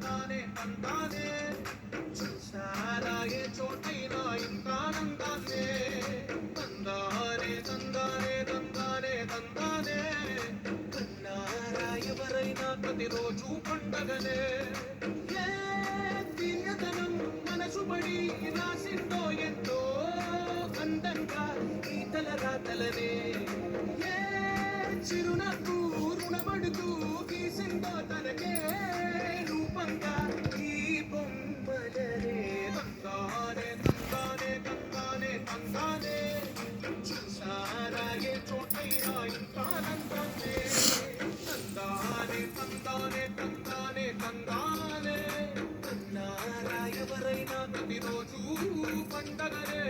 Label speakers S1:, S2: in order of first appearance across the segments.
S1: తందానే తందానే చూసారా ఏ చోటైనా ఇంత ఆనందాన్నే తందానే తందానే తందానే తందానే కన్నారా ఎవరైనా ప్రతిరోజు పండగనే ఏ తీయదనం మనసు పడి రాసిందో ఎంతో అందంగా ఈ తల రాతలనే ఏ చిరునవ్వు రుణపడుతూ గీసిందో తనకే రూపంగా ఈ బొమ్మలనే తందానే తందానే తందానే తందానే చూసారా ఏ చోటైనా ఇంత ఆనందాన్నే తందానే తందానే తందానే తందానే కన్నారా ఎవరైనా ప్రతిరోజు పండగనే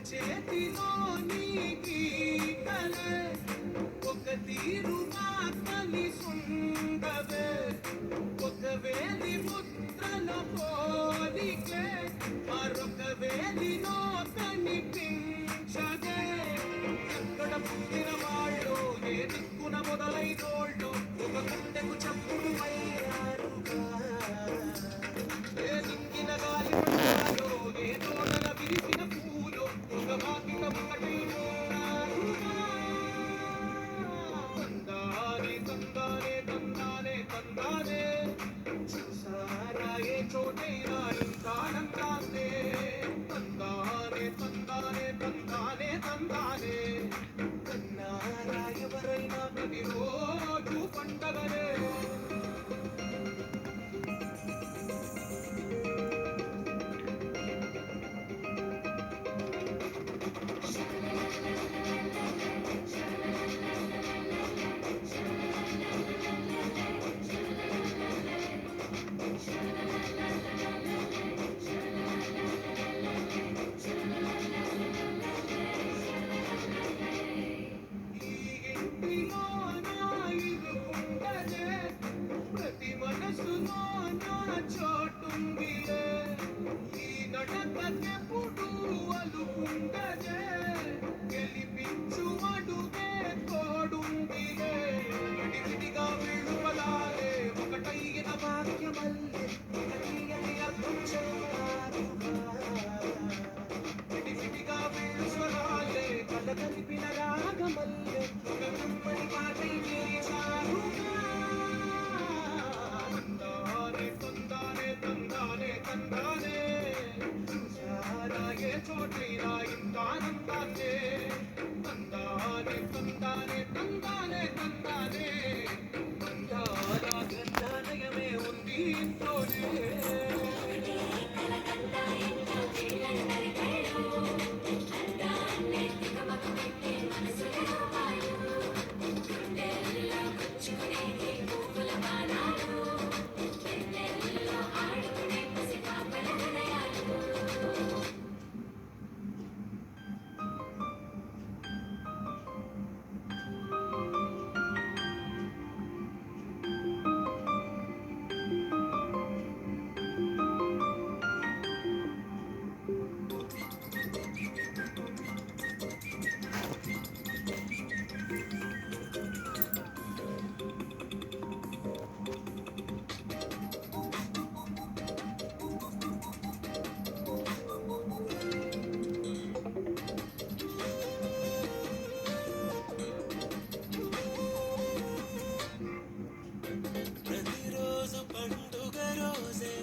S1: చేతిలో నీకి కలే ఒక తీరు కలిసుండవే ఒక వేలి ముద్రల పోలికే మరొక వేలిలో కనిపించదే ఎక్కడ పుట్టిన వాళ్ళు ఏ దిక్కున మొదలైనోళ్ళు ఒక గుండెకు చప్పుడు అయ్యారుగా ఏ దిక్కిన గాలి పట్టాలో ఏ తోటల విరిసిన పూలు ఒక వాకిట తందానే తందానే తందానే తందానే చూసారా ఏ చోటైనా ఇంత ఆనందాన్నే తందానే తందానే తందానే తందానే కన్నారా ఎవరైనా ప్రతిరోజు పండగనే ప్రతి మనసులో నా చోటుందిలే ఈ నడకకెప్పుడు అలుకుండదే గెలిపించు అడుగే తోడుందిలే విడివిడిగా విడువలాలే ఒకటైన వాక్యమల్లే ఒకటి అర్థం చేయాలుగా విడివిడిగా విడువలాలే కల కలిపిన రాగమల్లే ఒక గుమ్మడి పాటై చేశారుగా తందానే చూసారా ఏ చోటైనా ఇంత ఆనందాన్నే తందానే తందానే తందానే తందానే తందాల గంధాలయమే ఉంది ఇంట్లోనే ప్రతిరోజు పండుగ రోజే